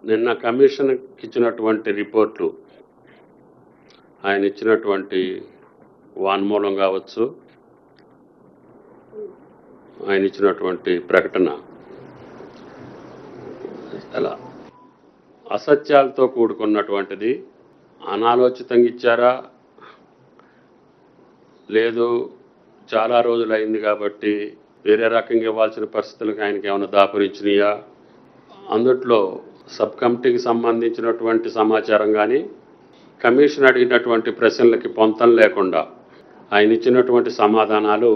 నిన్న కమిషన్కి ఇచ్చినటువంటి రిపోర్టు, ఆయన ఇచ్చినటువంటి వాన్మూలం కావచ్చు, ఆయన ఇచ్చినటువంటి ప్రకటన చాలా అసత్యాలతో కూడుకున్నటువంటిది. అనాలోచితంగా ఇచ్చారా, లేదు చాలా రోజులైంది కాబట్టి వేరే రకంగా ఇవ్వాల్సిన పరిస్థితులకు ఆయనకి ఏమైనా దాపురించినాయా, అందుట్లో సబ్ కమిటీకి సంబంధించినటువంటి సమాచారం కానీ కమిషన్ అడిగినటువంటి ప్రశ్నలకి పొంతం లేకుండా ఆయన ఇచ్చినటువంటి సమాధానాలు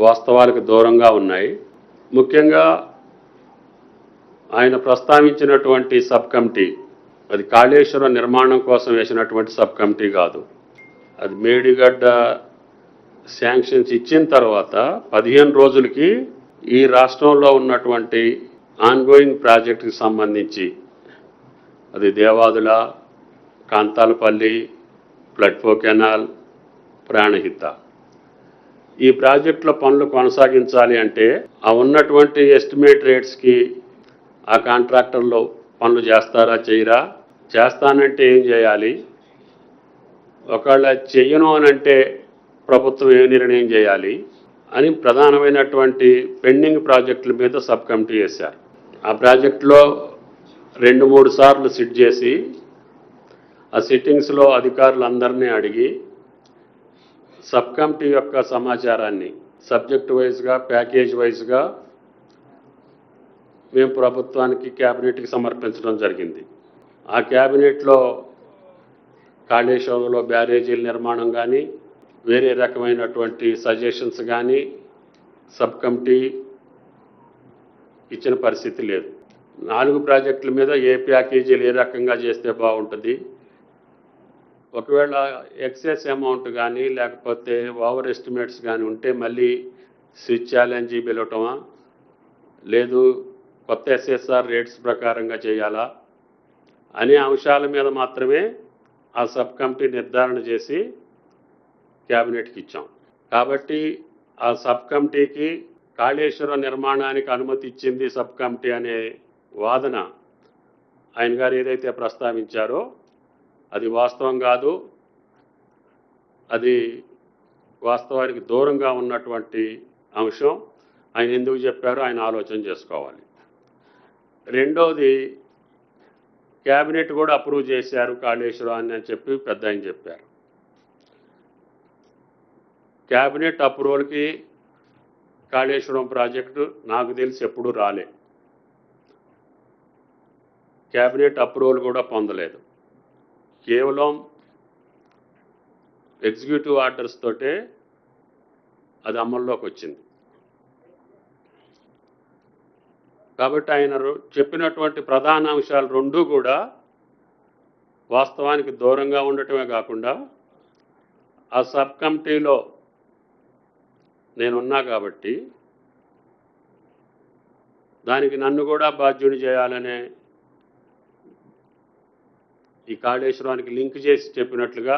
వాస్తవాలకు దూరంగా ఉన్నాయి. ముఖ్యంగా ఆయన ప్రస్తావించినటువంటి సబ్ కమిటీ అది కాళేశ్వరం నిర్మాణం కోసం వేసినటువంటి సబ్ కమిటీ కాదు. అది మేడిగడ్డ శాంక్షన్స్ ఇచ్చిన తర్వాత 15 రోజులకి ఈ రాష్ట్రంలో ఉన్నటువంటి ఆన్గోయింగ్ ప్రాజెక్టుకి సంబంధించి అది దేవాదుల, కాంతాలపల్లి, ఫ్లడ్ఫో కెనాల్, ప్రాణహిత ఈ ప్రాజెక్టుల పనులు కొనసాగించాలి అంటే ఆ ఉన్నటువంటి ఎస్టిమేట్ రేట్స్కి ఆ కాంట్రాక్టర్లు పనులు చేస్తారా, చేయరా, చేస్తానంటే ఏం చేయాలి, ఒకవేళ చెయ్యను అనంటే ప్రభుత్వం ఏ నిర్ణయం చేయాలి అని ప్రధానమైనటువంటి పెండింగ్ ప్రాజెక్టుల మీద సబ్ కమిటీ వేశారు. ఆ ప్రాజెక్టులో 2-3 సార్లు సిట్ చేసి ఆ సిట్టింగ్స్లో అధికారులందరినీ అడిగి సబ్ కమిటీ యొక్క సమాచారాన్ని సబ్జెక్ట్ వైజ్గా, ప్యాకేజ్ వైజ్గా మేము ప్రభుత్వానికి క్యాబినెట్కి సమర్పించడం జరిగింది. ఆ క్యాబినెట్లో కాళేశ్వరంలో బ్యారేజీల నిర్మాణం కానీ వేరే రకమైనటువంటి సజెషన్స్ కానీ సబ్ కమిటీ ఇచ్చిన పరిస్థితి లేదు. 4 ప్రాజెక్టుల మీద ఏ ప్యాకేజీలు ఏ రకంగా చేస్తే బాగుంటుంది, ఒకవేళ ఎక్సెస్ అమౌంట్ కానీ లేకపోతే ఓవర్ ఎస్టిమేట్స్ కానీ ఉంటే మళ్ళీ స్విచ్ ఛాలెంజ్ పిలవటమా, లేదు కొత్త ఎస్ఎస్ఆర్ రేట్స్ ప్రకారంగా చేయాలా అనే అంశాల మీద మాత్రమే ఆ సబ్ కమిటీ నిర్ధారణ చేసి క్యాబినెట్కి ఇచ్చాం. కాబట్టి ఆ సబ్ కమిటీకి కాళేశ్వరం నిర్మాణానికి అనుమతి ఇచ్చింది సబ్ కమిటీ అనే వాదన ఆయన గారు ఏదైతే ప్రస్తావించారో అది వాస్తవం కాదు. అది వాస్తవానికి దూరంగా ఉన్నటువంటి అంశం. ఆయన ఎందుకు చెప్పారో ఆయన ఆలోచన చేసుకోవాలి. రెండోది, క్యాబినెట్ కూడా అప్రూవ్ చేశారు కాళేశ్వరాన్ని అని చెప్పి పెద్ద ఆయన చెప్పారు. క్యాబినెట్ అప్రూవల్కి కాళేశ్వరం ప్రాజెక్టు నాకు తెలిసి ఎప్పుడూ రాలే. క్యాబినెట్ అప్రూవల్ కూడా పొందలేదు. కేవలం ఎగ్జిక్యూటివ్ ఆర్డర్స్ తోటే అది అమల్లోకి వచ్చింది. కాబట్టి ఆయన చెప్పినటువంటి ప్రధాన అంశాలు 2 కూడా వాస్తవానికి దూరంగా ఉండటమే కాకుండా ఆ సబ్ కమిటీలో నేనున్నా కాబట్టి దానికి నన్ను కూడా బాధ్యుని చేయాలనే ఈ కాళేశ్వరానికి లింక్ చేసి చెప్పినట్లుగా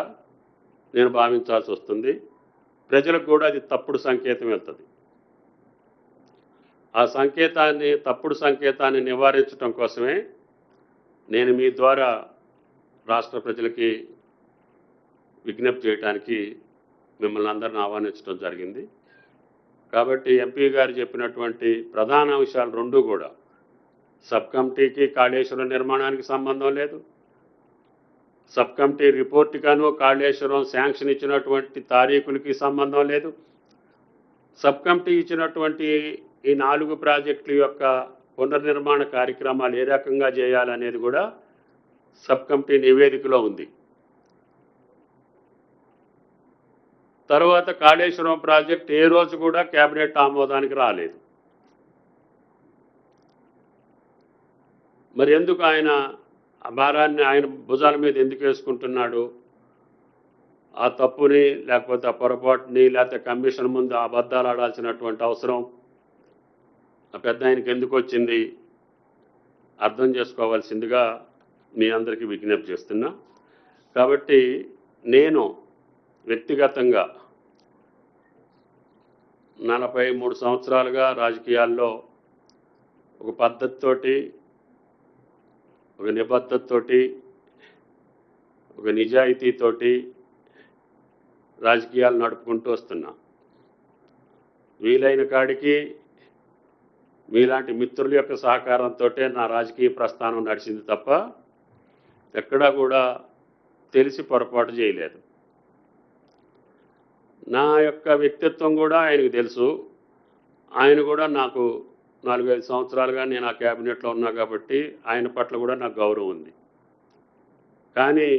నేను భావించాల్సి వస్తుంది. ప్రజలకు కూడా అది తప్పుడు సంకేతం వెళ్తుంది. ఆ తప్పుడు సంకేతాన్ని నివారించడం కోసమే నేను మీ ద్వారా రాష్ట్ర ప్రజలకి విజ్ఞప్తి చేయడానికి మిమ్మల్ని అందరిని ఆహ్వానించడం జరిగింది. కాబట్టి ఎంపీ గారు చెప్పినటువంటి ప్రధాన అంశాలు 2 కూడా సబ్ కమిటీకి కాళేశ్వరం నిర్మాణానికి సంబంధం లేదు, సబ్ కమిటీ రిపోర్ట్ గాను కాళేశ్వరం శాంక్షన్ ఇచ్చినటువంటి తారీఖులకి సంబంధం లేదు, సబ్ కమిటీ ఇచ్చినటువంటి ఈ 4 ప్రాజెక్టుల యొక్క పునర్నిర్మాణ కార్యక్రమాలు ఏ రకంగా చేయాలనేది కూడా సబ్ కమిటీ నివేదికలో ఉంది. తర్వాత కాళేశ్వరం ప్రాజెక్ట్ ఏ రోజు కూడా కేబినెట్ ఆమోదానికి రాలేదు. మరి ఎందుకు ఆయన ఆ భారాన్ని ఆయన భుజాల మీద ఎందుకు వేసుకుంటున్నాడు? ఆ తప్పుని లేకపోతే ఆ పొరపాటుని లేకపోతే కమిషన్ ముందు అబద్ధాలు ఆడాల్సినటువంటి అవసరం ఆ పెద్ద ఆయనకి ఎందుకు వచ్చింది అర్థం చేసుకోవాల్సిందిగా మీ అందరికీ విజ్ఞప్తి చేస్తున్నా. కాబట్టి నేను వ్యక్తిగతంగా 43 సంవత్సరాలుగా రాజకీయాల్లో ఒక పద్ధతితోటి ఒక నిబద్ధతతోటి, ఒక నిజాయితీతోటి రాజకీయాలు నడుపుకుంటూ వస్తున్నా. వీలైన కాడికి మీలాంటి మిత్రుల యొక్క సహకారంతో నా రాజకీయ ప్రస్థానం నడిచింది తప్ప ఎక్కడా కూడా తెలిసి పొరపాటు చేయలేదు. నా యొక్క వ్యక్తిత్వం కూడా ఆయనకు తెలుసు. ఆయన కూడా నాకు 4-5 సంవత్సరాలుగా నేను ఆ క్యాబినెట్లో ఉన్నా కాబట్టి ఆయన పట్ల కూడా నాకు గౌరవం ఉంది. కానీ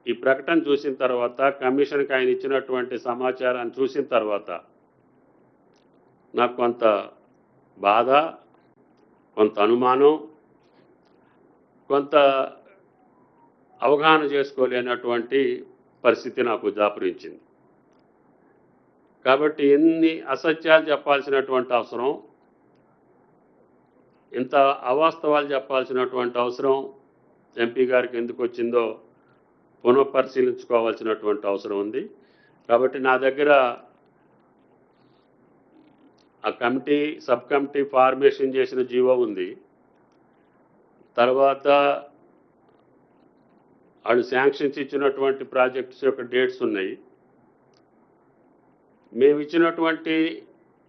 ఈ ప్రకటన చూసిన తర్వాత, కమిషన్కి ఆయన ఇచ్చినటువంటి సమాచారాన్ని చూసిన తర్వాత నాకు కొంత బాధ, కొంత అనుమానం, కొంత అవగాహన చేసుకోలేనటువంటి పరిస్థితి నాకు దాపురించింది. కాబట్టి ఎన్ని అసత్యాలు చెప్పాల్సినటువంటి అవసరం, ఇంత అవాస్తవాలు చెప్పాల్సినటువంటి అవసరం ఎంపీ గారికి ఎందుకు వచ్చిందో పునఃపరిశీలించుకోవాల్సినటువంటి అవసరం ఉంది. కాబట్టి నా దగ్గర ఆ సబ్ కమిటీ ఫార్మేషన్ చేసిన జీవో ఉంది. తర్వాత వాళ్ళు శాంక్షన్స్ ఇచ్చినటువంటి ప్రాజెక్ట్స్ యొక్క డేట్స్ ఉన్నాయి. మేము ఇచ్చినటువంటి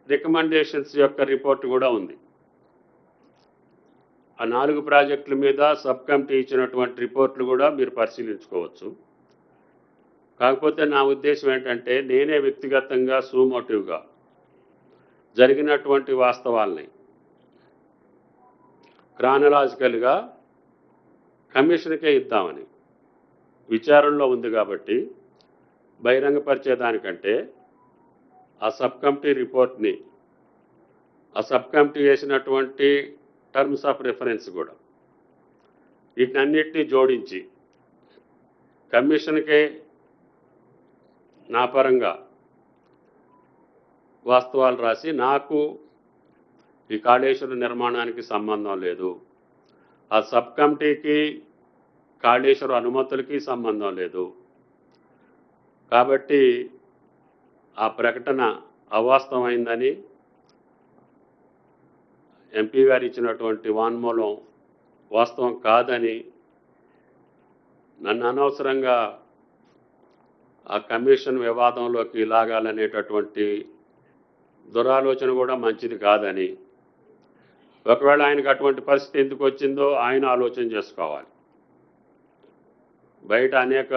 రికమెండేషన్స్ యొక్క రిపోర్ట్ కూడా ఉంది. ఆ 4 ప్రాజెక్టుల మీద సబ్ కమిటీ ఇచ్చినటువంటి రిపోర్ట్లు కూడా మీరు పరిశీలించుకోవచ్చు. కాకపోతే నా ఉద్దేశం ఏంటంటే, నేనే వ్యక్తిగతంగా సూమోటివ్గా జరిగినటువంటి వాస్తవాల్ని క్రానలాజికల్గా కమిషన్కే ఇద్దామని విచారణలో ఉంది. కాబట్టి బహిరంగపరిచేదానికంటే ఆ సబ్ కమిటీ రిపోర్ట్ని, ఆ సబ్ కమిటీ వేసినటువంటి టర్మ్స్ ఆఫ్ రిఫరెన్స్ కూడా, వీటినన్నిటినీ జోడించి కమిషన్కే నా పరంగా వాస్తవాలు రాసి, నాకు ఈ కాళేశ్వరం నిర్మాణానికి సంబంధం లేదు, ఆ సబ్ కమిటీకి కాళేశ్వరం అనుమతులకి సంబంధం లేదు, కాబట్టి ఆ ప్రకటన అవాస్తవమైందని, ఎంపీ గారు ఇచ్చినటువంటి వాంగ్మూలం వాస్తవం కాదని, నన్ను అనవసరంగా ఆ కమిషన్ వివాదంలోకి లాగాలనేటటువంటి దురాలోచన కూడా మంచిది కాదని, ఒకవేళ ఆయనకు అటువంటి పరిస్థితి ఎందుకు వచ్చిందో ఆయన ఆలోచన చేసుకోవాలి. బయట అనేక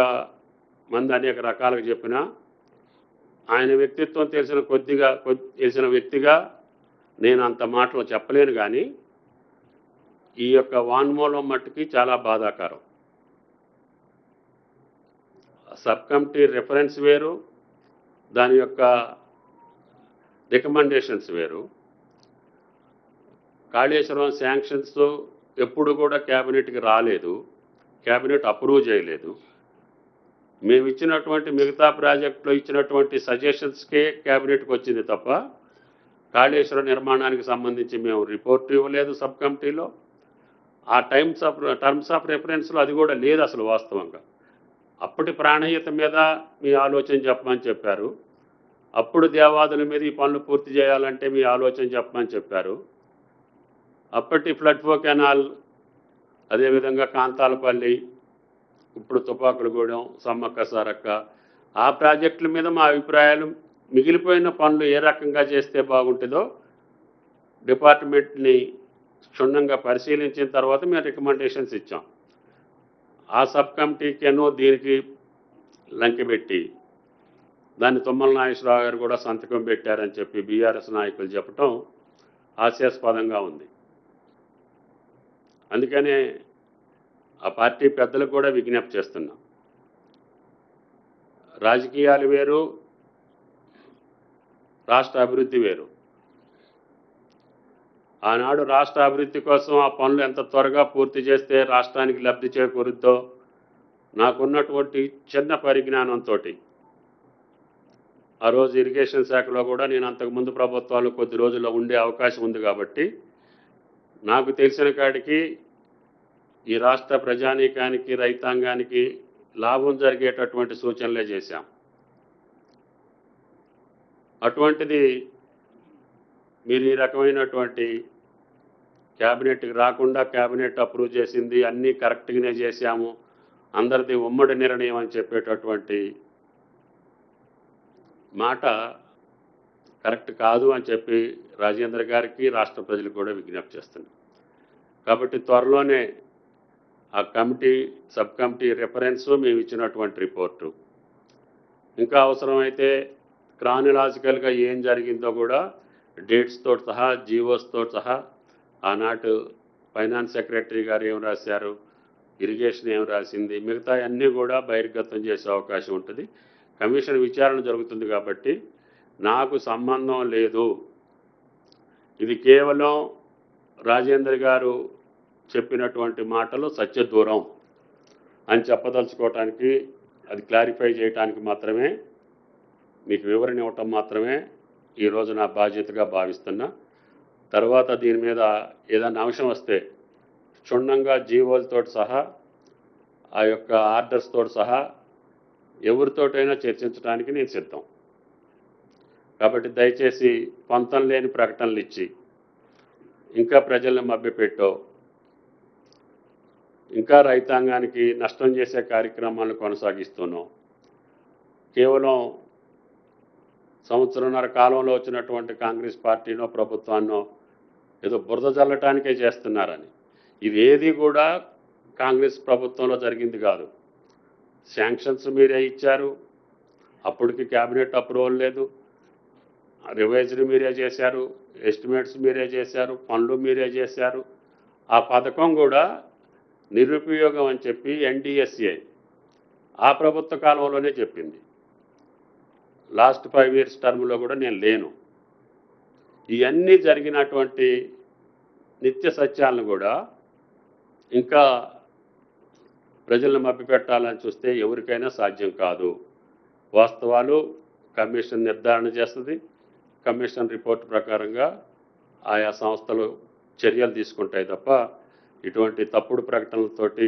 మంది అనేక రకాలుగా చెప్పినా, ఆయన వ్యక్తిత్వం తెలిసిన వ్యక్తిగా నేను అంత మాటలు చెప్పలేను. కానీ ఈ యొక్క వాంగ్మూలం మట్టుకి చాలా బాధాకరం. సబ్ కమిటీ రిఫరెన్స్ వేరు, దాని యొక్క రికమెండేషన్స్ వేరు. కాళేశ్వరం శాంక్షన్స్ ఎప్పుడు కూడా క్యాబినెట్కి రాలేదు, క్యాబినెట్ అప్రూవ్ చేయలేదు. మేము ఇచ్చినటువంటి మిగతా ప్రాజెక్టులో ఇచ్చినటువంటి సజెషన్స్కే క్యాబినెట్కి వచ్చింది తప్ప కాళేశ్వరం నిర్మాణానికి సంబంధించి మేము రిపోర్ట్ ఇవ్వలేదు సబ్ కమిటీలో. ఆ టర్మ్స్ ఆఫ్ రెఫరెన్స్లో అది కూడా లేదు అసలు వాస్తవంగా. అప్పటి ప్రాణహిత మీద మీ ఆలోచన చెప్పమని చెప్పారు. అప్పుడు దేవాదుల మీద ఈ పనులు పూర్తి చేయాలంటే మీ ఆలోచన చెప్పమని చెప్పారు. అప్పటి ఫ్లడ్ ఫ్లో కెనాల్, అదేవిధంగా కాంతాలపల్లి, ఇప్పుడు తుపాకులగూడెం, సమ్మక్క సారక్క, ఆ ప్రాజెక్టుల మీద మా అభిప్రాయాలు, మిగిలిపోయిన పనులు ఏ రకంగా చేస్తే బాగుంటుందో డిపార్ట్మెంట్ని క్షుణ్ణంగా పరిశీలించిన తర్వాత మేము రికమెండేషన్స్ ఇచ్చాం. ఆ సబ్ కమిటీకేనో దీనికి లంకెబెట్టి దాన్ని తుమ్మల నాగేశ్వరరావు గారు కూడా సంతకం పెట్టారని చెప్పి బీఆర్ఎస్ నాయకులు చెప్పటం హాస్యాస్పదంగా ఉంది. అందుకనే ఆ పార్టీ పెద్దలకు కూడా విజ్ఞప్తి చేస్తున్నాం. రాజకీయాలు వేరు, రాష్ట్ర అభివృద్ధి వేరు. ఆనాడు రాష్ట్ర అభివృద్ధి కోసం ఆ పనులు ఎంత త్వరగా పూర్తి చేస్తే రాష్ట్రానికి లబ్ధి చేకూరుద్దో నాకున్నటువంటి చిన్న పరిజ్ఞానంతో ఆ రోజు ఇరిగేషన్ శాఖలో కూడా నేను అంతకుముందు ప్రభుత్వాలు కొద్ది రోజుల్లో ఉండే అవకాశం ఉంది. కాబట్టి నాకు తెలిసిన కాడికి ఈ రాష్ట్ర ప్రజానీకానికి, రైతాంగానికి లాభం జరిగేటటువంటి సూచనలే చేశాం. అటువంటిది మీరు ఈ రకమైనటువంటి క్యాబినెట్కి రాకుండా క్యాబినెట్ అప్రూవ్ చేసింది, అన్నీ కరెక్ట్గానే చేశాము, అందరిది ఉమ్మడి నిర్ణయం అని చెప్పేటటువంటి మాట కరెక్ట్ కాదు అని చెప్పి రాజేంద్ర గారికి రాష్ట్ర ప్రజలు కూడా విజ్ఞప్తి చేస్తున్నాం. కాబట్టి త్వరలోనే ఆ కమిటీ, సబ్ కమిటీ రిఫరెన్సు, మేము ఇచ్చినటువంటి రిపోర్టు, ఇంకా అవసరమైతే క్రానిలాజికల్గా ఏం జరిగిందో కూడా డేట్స్తో సహా, జీవోస్తో సహా, ఆనాటి ఫైనాన్స్ సెక్రటరీ గారు ఏం రాశారు, ఇరిగేషన్ ఏం రాసింది, మిగతా అన్నీ కూడా బహిర్గతం చేసే అవకాశం ఉంటుంది. కమిషన్ విచారణ జరుగుతుంది కాబట్టి నాకు సంబంధం లేదు, ఇది కేవలం రాజేంద్ర గారు చెప్పినటువంటి మాటలు సత్యదూరం అని చెప్పదలుచుకోవటానికి, అది క్లారిఫై చేయడానికి మాత్రమే, మీకు వివరణ ఇవ్వటం మాత్రమే ఈరోజు నా బాధ్యతగా భావిస్తున్నా. తర్వాత దీని మీద ఏదైనా అంశం వస్తే క్షుణ్ణంగా జీవోలతో సహా, ఆ యొక్క ఆర్డర్స్తో సహా ఎవరితోటైనా చర్చించడానికి నేను సిద్ధం. కాబట్టి దయచేసి పొంతం లేని ప్రకటనలు ఇచ్చి ఇంకా ప్రజల్ని మభ్యపెట్టో, ఇంకా రైతాంగానికి నష్టం చేసే కార్యక్రమాలను కొనసాగిస్తున్నాం. కేవలం సంవత్సరంన్నర కాలంలో వచ్చినటువంటి కాంగ్రెస్ పార్టీనో ప్రభుత్వాన్నో ఏదో బురద జల్లటానికే చేస్తున్నారని, ఇది ఏది కూడా కాంగ్రెస్ ప్రభుత్వంలో జరిగింది కాదు. శాంక్షన్స్ మీరే ఇచ్చారు, అప్పటికి క్యాబినెట్ అప్రూవల్ లేదు, రివైజ్డ్ మీరే చేశారు, ఎస్టిమేట్స్ మీరే చేశారు, పనులు మీరే చేశారు. ఆ పథకం కూడా నిరుపయోగం అని చెప్పి ఎన్డీఎస్ఏ ఆ ప్రభుత్వ కాలంలోనే చెప్పింది. లాస్ట్ 5 years టర్మ్లో కూడా నేను లేను. ఇవన్నీ జరిగినటువంటి నిత్య సత్యాలను కూడా ఇంకా ప్రజలను మభ్యపెట్టాలని చూస్తే ఎవరికైనా సాధ్యం కాదు. వాస్తవాలు కమిషన్ నిర్ధారణ చేస్తుంది. కమిషన్ రిపోర్ట్ ప్రకారంగా ఆయా సంస్థలు చర్యలు తీసుకుంటాయి తప్ప ఇటువంటి తప్పుడు ప్రకటనలతోటి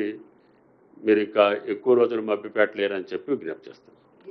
మీరు ఇంకా ఎక్కువ రోజులు మభ్యపెట్టలేరని చెప్పి విజ్ఞప్తి చేస్తాను.